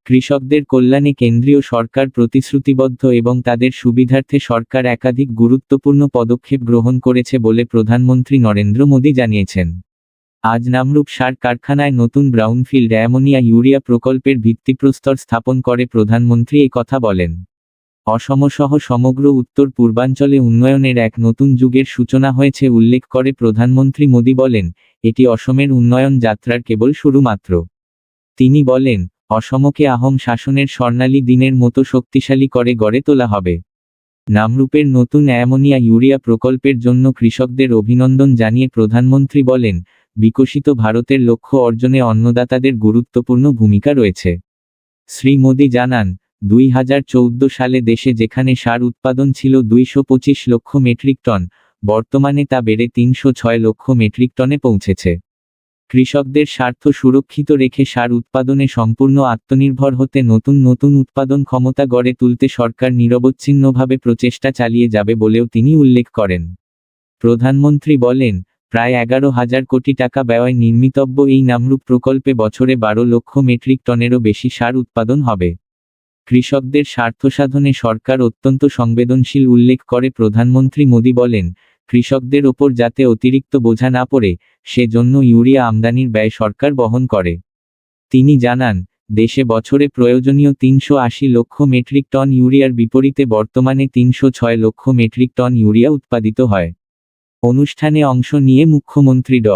কৃষকদের কল্যাণে কেন্দ্রীয় সরকার প্রতিশ্রুতিবদ্ধ এবং তাদের সুবিধার্থে সরকার একাধিক গুরুত্বপূর্ণ পদক্ষেপ গ্রহণ করেছে বলে প্রধানমন্ত্রী নরেন্দ্র মোদী জানিয়েছেন। আজ নামরূপ সার কারখানায় নতুন ব্রাউনফিল্ড অ্যামোনিয়া ইউরিয়া প্রকল্পের ভিত্তিপ্রস্তর স্থাপন করে প্রধানমন্ত্রী এ কথা বলেন। অসমসহ সমগ্র উত্তর পূর্বাঞ্চলে উন্নয়নের এক নতুন যুগের সূচনা হয়েছে উল্লেখ করে প্রধানমন্ত্রী মোদী বলেন, এটি অসমের উন্নয়ন যাত্রার কেবল শুরু মাত্র। তিনি বলেন, অসমকে আহোম শাসনের স্বর্ণালী দিনের মতো শক্তিশালী করে গড়ে তোলা হবে। নামরূপের নতুন অ্যামোনিয়া ইউরিয়া প্রকল্পের জন্য কৃষকদের অভিনন্দন জানিয়ে প্রধানমন্ত্রী বলেন, বিকশিত ভারতের লক্ষ্য অর্জনে অন্নদাতাদের গুরুত্বপূর্ণ ভূমিকা রয়েছে। শ্রী মোদী জানান, 2014 সালে দেশে যেখানে সার উৎপাদন ছিল 225 লক্ষ মেট্রিক টন, বর্তমানে তা বেড়ে 306 লক্ষ মেট্রিক টনে পৌঁছেছে। কৃষকদের স্বার্থ সুরক্ষিত রেখে সার উৎপাদনে সম্পূর্ণ আত্মনির্ভর হতে নতুন উৎপাদন ক্ষমতা গড়ে তুলতে সরকার নিরবচ্ছিন্নভাবে প্রচেষ্টা চালিয়ে যাবে বলেও তিনি উল্লেখ করেন। প্রধানমন্ত্রী বলেন, প্রায় 11,000 কোটি টাকা ব্যয়ে নির্মিতব্য এই নামরূপ প্রকল্পে বছরে 12 লক্ষ মেট্রিক টনেরও বেশি সার উৎপাদন হবে। কৃষকদের স্বার্থসাধনে সরকার অত্যন্ত সংবেদনশীল উল্লেখ করে প্রধানমন্ত্রী মোদী বলেন, কৃষকদের ওপর যাতে অতিরিক্ত বোঝা না পড়ে, সেজন্য ইউরিয়া আমদানির ব্যয় সরকার বহন করে। তিনি জানান, দেশে বছরে প্রয়োজনীয় 380 লক্ষ মেট্রিক টন ইউরিয়ার বিপরীতে বর্তমানে 306 লক্ষ মেট্রিক টন ইউরিয়া উৎপাদিত হয়। অনুষ্ঠানে অংশ নিয়ে মুখ্যমন্ত্রী ড.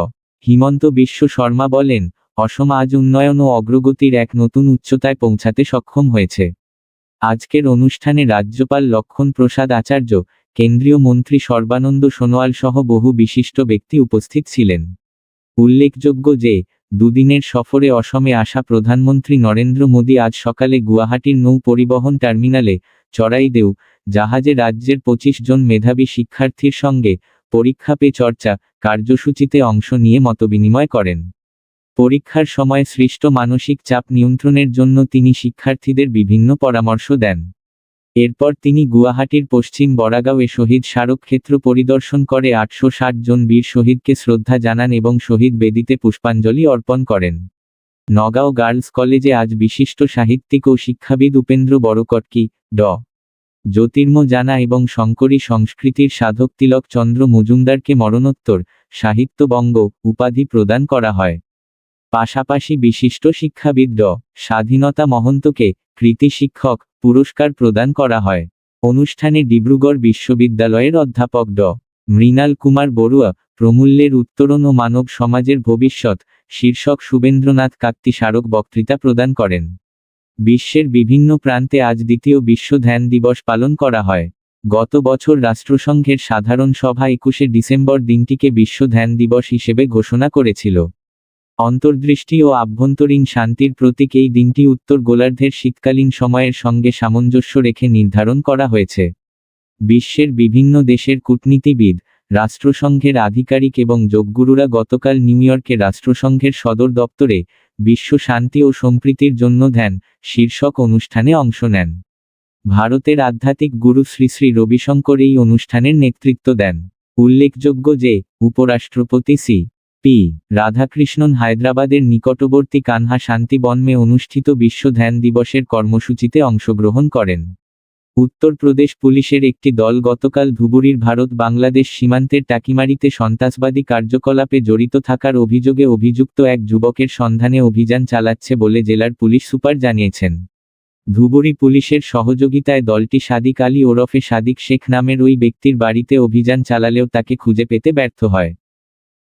হিমন্ত বিশ্ব শর্মা বলেন, অসম আজ উন্নয়ন ও অগ্রগতির এক নতুন উচ্চতায় পৌঁছাতে সক্ষম হয়েছে। আজকের অনুষ্ঠানে রাজ্যপাল লক্ষণ প্রসাদ আচার্য, কেন্দ্রীয় মন্ত্রী সর্বানন্দ সোনোয়াল সহ বহু বিশিষ্ট ব্যক্তি উপস্থিত ছিলেন। উল্লেখযোগ্য যে, দুদিনের সফরে অসমে আসা প্রধানমন্ত্রী নরেন্দ্র মোদী আজ সকালে গুয়াহাটির নৌ পরিবহন টার্মিনালে চড়াইদেউ জাহাজে রাজ্যের 25 জন মেধাবী শিক্ষার্থীর সঙ্গে পরীক্ষা পে চর্চা কার্যসূচিতে অংশ নিয়ে মতবিনিময় করেন। পরীক্ষার সময় সৃষ্ট মানসিক চাপ নিয়ন্ত্রণের জন্য তিনি শিক্ষার্থীদের বিভিন্ন পরামর্শ দেন। এরপর তিনি গুয়াহাটির পশ্চিম বড়াগাঁও-এ শহীদ স্মারক ক্ষেত্র পরিদর্শন করে 860 জন বীর শহীদকে শ্রদ্ধা জানান এবং শহীদ বেদিতে পুষ্পাঞ্জলি অর্পণ করেন। নগাঁও গার্লস কলেজে আজ বিশিষ্ট সাহিত্যিক ও শিক্ষাবিদ উপেন্দ্র বড়কটকি, ড. জ্যোতির্ম জানা এবং শঙ্করী সংস্কৃতির সাধক তিলক চন্দ্র মজুমদারকে মরণোত্তর সাহিত্যবঙ্গ উপাধি প্রদান করা হয়। পাশাপাশি বিশিষ্ট শিক্ষাবিদ ড. স্বাধীনতা মহন্তকে কৃতি শিক্ষক পুরস্কার প্রদান করা হয়। অনুষ্ঠানে ডিব্রুগড় বিশ্ববিদ্যালয়ের অধ্যাপক ড. মৃণাল কুমার বড়ুয়া প্রমূল্যের উত্তরণ ও মানব সমাজের ভবিষ্যৎ শীর্ষক শুভেন্দ্রনাথ কাকতি স্মারক বক্তৃতা প্রদান করেন। বিশ্বের বিভিন্ন প্রান্তে আজ দ্বিতীয় বিশ্ব ধ্যান দিবস পালন করা হয়। গত বছর রাষ্ট্রসংঘের সাধারণ সভা 21শে ডিসেম্বর দিনটিকে বিশ্ব ধ্যান দিবস হিসেবে ঘোষণা করেছিল। অন্তর্দৃষ্টি ও আভ্যন্তরীণ শান্তির প্রতীক এই দিনটি উত্তর গোলার্ধের শীতকালীন সময়ের সঙ্গে সামঞ্জস্য রেখে নির্ধারণ করা হয়েছে। বিশ্বের বিভিন্ন দেশের কূটনীতিবিদ, রাষ্ট্রসংঘের আধিকারিক এবং যোগগুরুরা গতকাল নিউ ইয়র্কে রাষ্ট্রসংঘের সদর দপ্তরে বিশ্ব শান্তি ও সম্প্রীতির জন্য ধ্যান শীর্ষক অনুষ্ঠানে অংশ নেন। ভারতের আধ্যাত্মিক গুরু শ্রী শ্রী রবিশঙ্কর এই অনুষ্ঠানের নেতৃত্ব দেন। উল্লেখযোগ্য যে, উপরাষ্ট্রপতি সি.পি. রাধাকৃষ্ণন হায়দ্রাবাদের নিকটবর্তী কানহা শান্তি বনমে অনুষ্ঠিত বিশ্ব ধ্যান দিবসের কর্মসূচিতে অংশগ্রহণ করেন। উত্তরপ্রদেশ পুলিশের একটি দল গতকাল ধুবুরীর ভারত-বাংলাদেশ সীমান্তের টাকিমারিতে সন্ত্রাসবাদী কার্যকলাপে জড়িত থাকার অভিযোগে অভিযুক্ত এক যুবকের সন্ধানে অভিযান চালাচ্ছে বলে জেলার পুলিশ সুপার জানিয়েছেন। ধুবুরী পুলিশের সহযোগিতায় দলটি সাদিক আলী ওরফে সাদিক শেখ নামের ওই ব্যক্তির বাড়িতে অভিযান চালালেও তাকে খুঁজে পেতে ব্যর্থ হয়।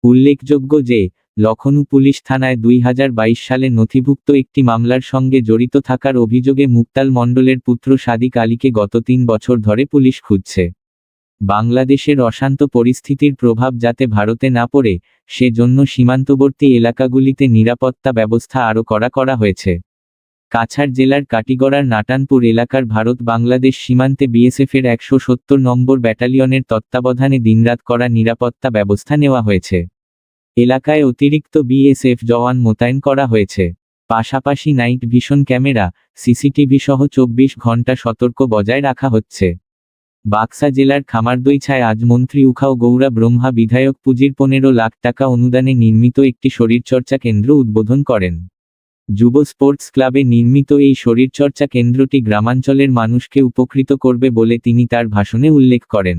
উল্লেখযোগ্য যে, লখনউ পুলিশ থানায় 2022 সালে নথিভুক্ত একটি মামলার সঙ্গে জড়িত থাকার অভিযোগে মুক্তাল মণ্ডলের পুত্র সাদিক আলীকে গত 3 বছর ধরে পুলিশ খুঁজছে। বাংলাদেশের অশান্ত পরিস্থিতির প্রভাব যাতে ভারতে না পড়ে, সেজন্য সীমান্তবর্তী এলাকাগুলিতে নিরাপত্তা ব্যবস্থা আরও কড়া করা হয়েছে। কাছাড় জেলার কাটিগড়ার নাটানপুর এলাকার ভারত-বাংলাদেশ সীমান্তে বিএসএফের 170 নম্বর ব্যাটালিয়নের তত্ত্বাবধানে দিনরাত কড়া নিরাপত্তা ব্যবস্থা নেওয়া হয়েছে। এলাকায় অতিরিক্ত বিএসএফ জওয়ান মোতায়েন করা হয়েছে। পাশাপাশি নাইট ভিশন ক্যামেরা, সিসিটিভি সহ 24 ঘণ্টা সতর্ক বজায় রাখা হচ্ছে। বাক্সা জেলার খামারদইছায় আজ মন্ত্রী উখাও গৌরা ব্রহ্মা বিধায়ক পুঁজির 15 লাখ টাকা অনুদানে নির্মিত একটি শরীরচর্চা কেন্দ্র উদ্বোধন করেন। যুব স্পোর্টস ক্লাবে নির্মিত এই শরীরচর্চা কেন্দ্রটি গ্রামাঞ্চলের মানুষকে উপকৃত করবে বলে তিনি তার ভাষণে উল্লেখ করেন।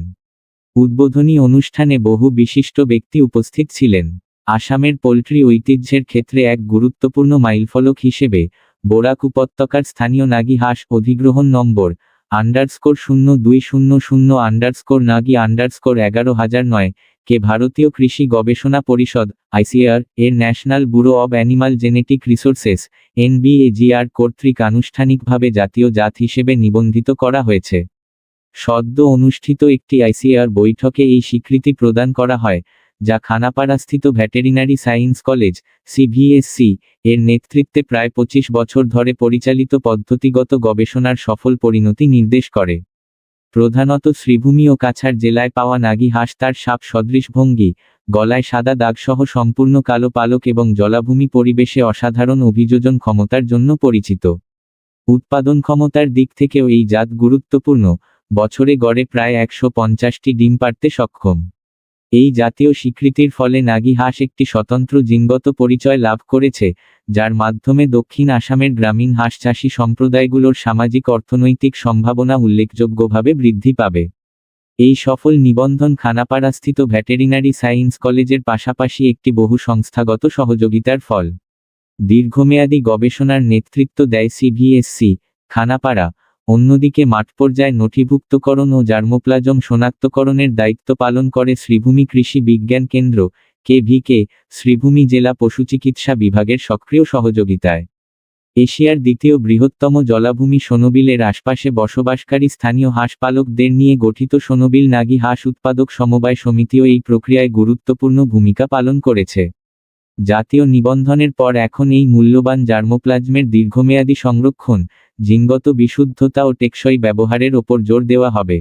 উদ্বোধনী অনুষ্ঠানে বহু বিশিষ্ট ব্যক্তি উপস্থিত ছিলেন। আসামের পোল্ট্রি ঐতিহ্যের ক্ষেত্রে এক গুরুত্বপূর্ণ মাইলফলক হিসেবে বরাক উপত্যকার স্থানীয় নাগী হাঁস অধিগ্রহণ নম্বর _00_নাগী_1109 কে ভারতীয় কৃষি গবেষণা পরিষদ (ICAR) এর national bureau of animal genetic resources (NBAGR) কর্তৃক আনুষ্ঠানিকভাবে জাতীয় জাত হিসেবে নিবন্ধিত করা হয়েছে। সদ্য অনুষ্ঠিত একটি ICAR বৈঠকে এই স্বীকৃতি প্রদান করা হয়, যা খানাপাড়াস্থিত ভেটেরিনারি সায়েন্স কলেজ (CVSC) এর নেতৃত্বে প্রায় 25 বছর ধরে পরিচালিত পদ্ধতিগত গবেষণার সফল পরিণতি নির্দেশ করে। প্রধানত শ্রীভূমি ও কাছাড় জেলায় পাওয়া নাগী হাঁস তার সাপ সদৃশ ভঙ্গি, গলায় সাদা দাগসহ সম্পূর্ণ কালো পালক এবং জলাভূমি পরিবেশে অসাধারণ অভিযোজন ক্ষমতার জন্য পরিচিত। উৎপাদন ক্ষমতার দিক থেকেও এই জাত গুরুত্বপূর্ণ, বছরে গড়ে প্রায় 150টি ডিম পাড়তে সক্ষম। এই জাতীয় স্বীকৃতির ফলে নাগী হাঁস একটি স্বতন্ত্র জিনগত পরিচয় লাভ করেছে, যার মাধ্যমে দক্ষিণ আসামের গ্রামীণ হাঁস চাষী সম্প্রদায়গুলোর সামাজিক অর্থনৈতিক সম্ভাবনা উল্লেখযোগ্যভাবে বৃদ্ধি পাবে। এই সফল নিবন্ধন খানাপাড়াস্থিত ভেটেরিনারি সায়েন্স কলেজের পাশাপাশি একটি বহু সংস্থাগত সহযোগিতার ফল। দীর্ঘমেয়াদী গবেষণার নেতৃত্ব দেয় CVSC, খানাপাড়া। অন্যদিকে মাঠপর্যায়ে নথিভুক্তকরণ ও জার্মোপ্লাজম শনাক্তকরণের দায়িত্ব পালন করে শ্রীভূমি কৃষি বিজ্ঞান কেন্দ্র (KVK), শ্রীভূমি জেলা পশুচিকিৎসা বিভাগের সক্রিয় সহযোগিতায়। এশিয়ার দ্বিতীয় বৃহত্তম জলাভূমি সোনোবিলের আশপাশে বসবাসকারী স্থানীয় হাঁস পালকদের নিয়ে গঠিত সোনোবিল নাগী হাঁস উৎপাদক সমবায় সমিতিও এই প্রক্রিয়ায় গুরুত্বপূর্ণ ভূমিকা পালন করেছে। জাতীয় নিবন্ধনের পর এখন এই মূল্যবান জার্মোপ্লাজমের দীর্ঘমেয়াদী সংরক্ষণ, জিনগত বিশুদ্ধতা ও টেকসই ব্যবহারের ওপর জোর দেওয়া হবে।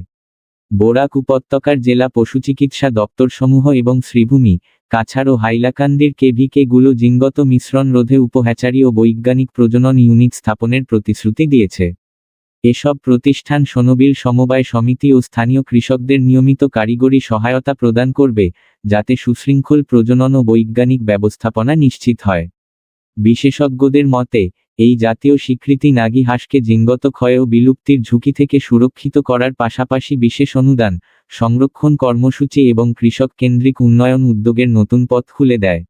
বরাক উপত্যকার জেলা পশুচিকিৎসা দপ্তরসমূহ এবং শ্রীভূমি, কাছাড় ও হাইলাকান্দির KVK গুলো জিনগত মিশ্রণ রোধে উপহ্যাচারী ও বৈজ্ঞানিক প্রজনন ইউনিট স্থাপনের প্রতিশ্রুতি দিয়েছে। এসব প্রতিষ্ঠান সোনোবিল সমবায় সমিতি ও স্থানীয় কৃষকদের নিয়মিত কারিগরি সহায়তা প্রদান করবে, যাতে সুশৃঙ্খল প্রজনন ও বৈজ্ঞানিক ব্যবস্থাপনা নিশ্চিত হয়। বিশেষজ্ঞদের মতে, এই জাতীয় স্বীকৃতি নাগী হাঁসকে জিনগত ক্ষয় ও বিলুপ্তির ঝুঁকি থেকে সুরক্ষিত করার পাশাপাশি বিশেষ অনুদান, সংরক্ষণ কর্মসূচি এবং কৃষক কেন্দ্রিক উন্নয়ন উদ্যোগের নতুন পথ খুলে দেয়।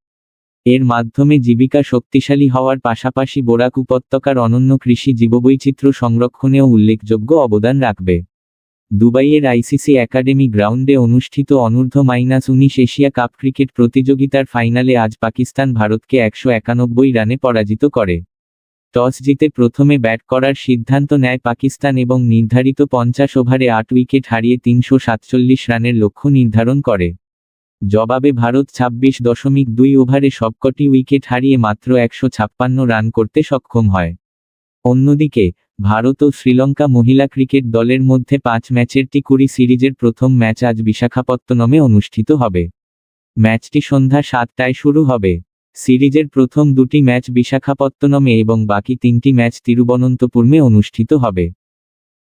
এর মাধ্যমে জীবিকা শক্তিশালী হওয়ার পাশাপাশি বরাক উপত্যকার অনন্য কৃষি জীববৈচিত্র্য সংরক্ষণেও উল্লেখযোগ্য অবদান রাখবে। দুবাইয়ের ICC একাডেমি গ্রাউন্ডে অনুষ্ঠিত অনূর্ধ্ব-19 এশিয়া কাপ ক্রিকেট প্রতিযোগিতার ফাইনালে আজ পাকিস্তান ভারতকে 191 রানে পরাজিত করে। টস জিতে প্রথমে ব্যাট করার সিদ্ধান্ত নেয় পাকিস্তান এবং নির্ধারিত 50 ওভারে 8 উইকেট হারিয়ে 347 রানের লক্ষ্য নির্ধারণ করে। জবাবে ভারত 26.2 ওভারে সবকটি উইকেট হারিয়ে মাত্র 156 রান করতে সক্ষম হয়। অন্যদিকে, ভারত ও শ্রীলঙ্কা মহিলা ক্রিকেট দলের মধ্যে 5 ম্যাচের T20 সিরিজের প্রথম ম্যাচ আজ বিশাখাপত্তনমে অনুষ্ঠিত হবে। ম্যাচটি সন্ধ্যা 7টায় শুরু হবে। সিরিজের প্রথম 2টি ম্যাচ বিশাখাপত্তনমে এবং বাকি 3টি ম্যাচ তিরুবনন্তপুরমে অনুষ্ঠিত হবে।